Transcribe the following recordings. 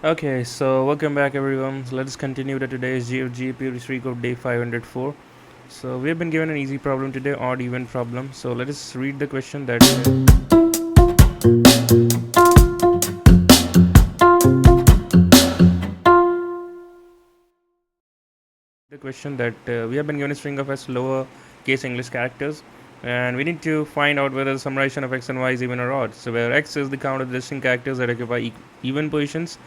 Okay, so welcome back everyone. So let us continue with today's GFG periodic streak of day 504. So we have been given an easy problem today, odd even problem. So let us read the question that we have been given a string of s lower case English characters, and we need to find out whether the summarization of x and y is even or odd. So where x is the count of the distinct characters that occupy even positions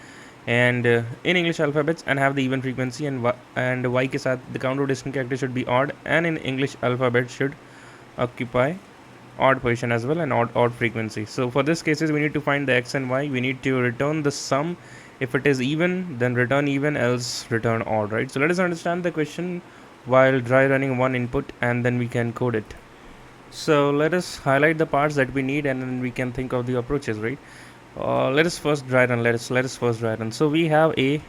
and in English alphabets and have the even frequency, and y के साथ the count of distinct characters should be odd and in English alphabet should occupy odd position as well and odd frequency. So for this cases we need to find the x and y. We need to return the sum. If it is even, then return even, else return odd, right? So let us understand the question while dry running one input, and then we can code it. So let us highlight the parts that we need, and then we can think of the approaches, right? Let us first dry run. Let us first dry run. So we have A,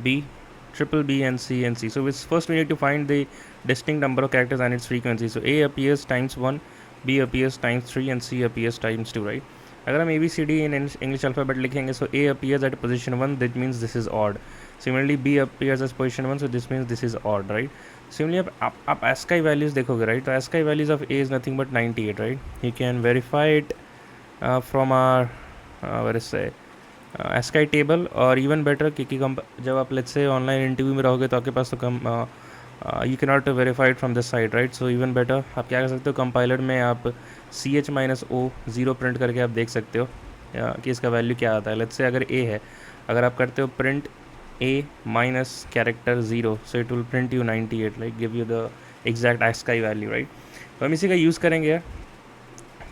B, triple B, and C and C. So first we need to find the distinct number of characters and its frequency. So A appears times 1, B appears times 3, and C appears times 2, right? अगर हम ABCD in English alphabet लिखेंगे, so A appears at position 1, that means this is odd. Similarly B appears as position 1, so this means this is odd, right? Similarly आप ASCII values देखोगे, right? तो ASCII values of A is nothing but 98, right? You can verify it from our where is say ASCII table, और even better क्योंकि जब आप let's say online interview में रहोगे तो आपके पास तो कम you can not verify it from this side, right? So even better आप क्या कर सकते हो, कंपाइलर में आप CH-O 0 प्रिंट करके आप देख सकते हो कि इसका वैल्यू क्या आता है. लेट्स से अगर A है, अगर आप करते हो print A minus character 0, so it will print you 98, like give you the exact ASCII value, right? तो हम इसी का यूज़ करेंगे यार.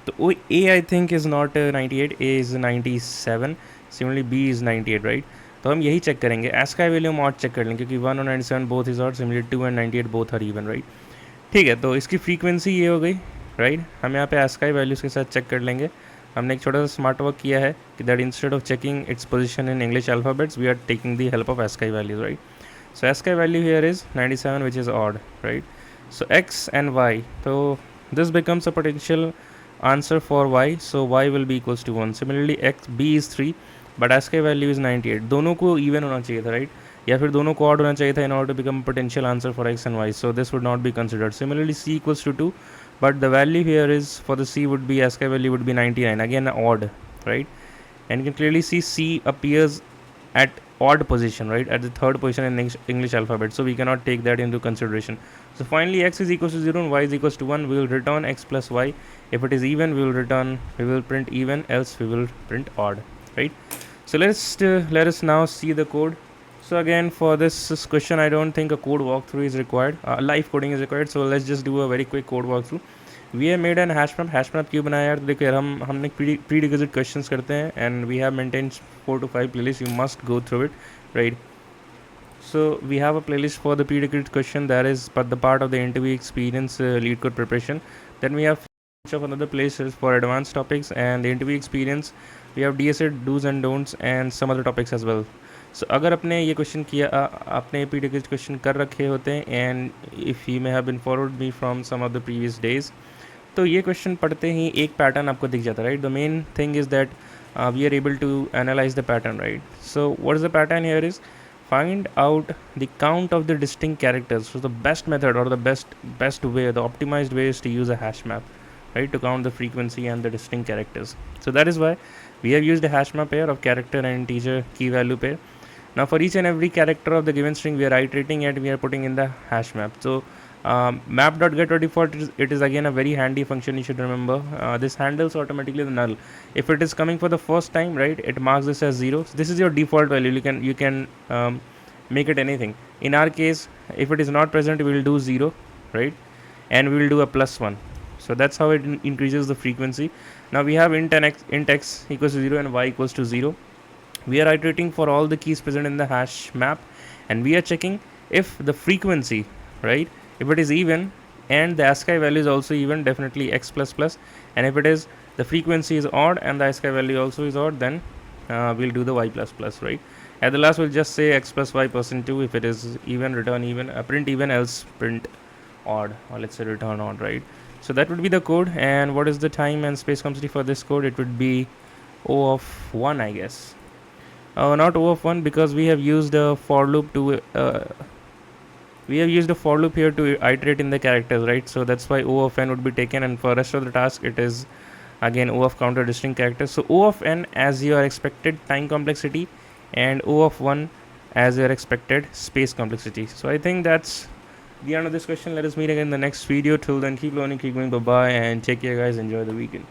तो A I think is not 98, A is 97, similarly B is 98, right? तो हम यही चेक करेंगे. ASCII वैल्यू हम ऑड चेक कर लेंगे क्योंकि 1 और 97 both is odd, similarly 2 and 98 both are even, right? ठीक है, तो इसकी फ्रीक्वेंसी ये हो गई, राइट? हम यहाँ पे ASCII वैल्यूज़ के साथ चेक कर लेंगे. हमने एक छोटा सा स्मार्ट वर्क किया है कि that instead of checking its position in English alphabets we are taking the help of ASCII values, right? So ASCII value here is 97 which is odd, right? So x and y, तो this becomes a potential answer for y, so y will be equals to 1. Similarly b is 3 but ASCII value is 98. दोनों को even होना चाहिए था, right? या फिर दोनों को odd होना चाहिए था in order to become potential answer for x and y, so this would not be considered. Similarly c equals to 2 but the value here is for the c would be ASCII value would be 99, again odd, right? And you can clearly see c appears at odd position, right, at the third position in English alphabet, so we cannot take that into consideration. So finally x is equals to 0 and y is equals to 1. We will return x plus y. If it is even, we will print even, else we will print odd, right? So let us now see the code. So again, for this question I don't think a code walkthrough is required, live coding is required, so let's just do a very quick code walkthrough. We have made an hash map क्यों बनाया यार? तो देखो यार, हमने prerequisite questions करते हैं and we have maintained 4 to 5 playlists. You must go through it, right? So we have a playlist for the prerequisite question, that is but the part of the interview experience lead code preparation. Then we have of another places for advanced topics and the interview experience. We have DSA do's and don'ts and some other topics as well. So अगर अपने ये question किया, आपने prerequisite question कर रखे होते हैं and if you may have been followed me from some of the previous days, तो ये क्वेश्चन पढ़ते ही एक पैटर्न आपको दिख जाता है, right? The main thing is that we are able to analyse the pattern, right? So what is the pattern here is find out the count of the distinct characters. So the best method or the best way, the optimized way is to use a hash map, right, to count the frequency and the distinct characters. So that is why we have used a hash map pair of character and integer key value pair. Now for each and every character of the given string we are iterating and we are putting in the hash map. So map.getDefault, it is again a very handy function, you should remember. This handles automatically the null. If it is coming for the first time, right, it marks this as 0. So this is your default value. You can make it anything. In our case, if it is not present, we will do 0, right, and we will do a +1. So that's how it increases the frequency. Now we have int x equals to 0 and y equals to 0. We are iterating for all the keys present in the hash map and we are checking if the frequency, right, if it is even and the ASCII value is also even, definitely x plus, and if it is the frequency is odd and the ASCII value also is odd, then we'll do the y plus, right? At the last we'll just say x plus y %2. If it is even, return even, print even, else print odd, or let's say return odd, right? So that would be the code. And what is the time and space complexity for this code? It would be O of 1, I guess. Not O of 1, because we have used a for loop to here to iterate in the characters, right? So that's why O of n would be taken, and for rest of the task it is again O of counter distinct characters. So O of n as your expected time complexity, and O of 1 as your expected space complexity. So I think that's the end of this question. Let us meet again in the next video. Till then, keep learning, keep going. Bye bye, and take care, guys. Enjoy the weekend.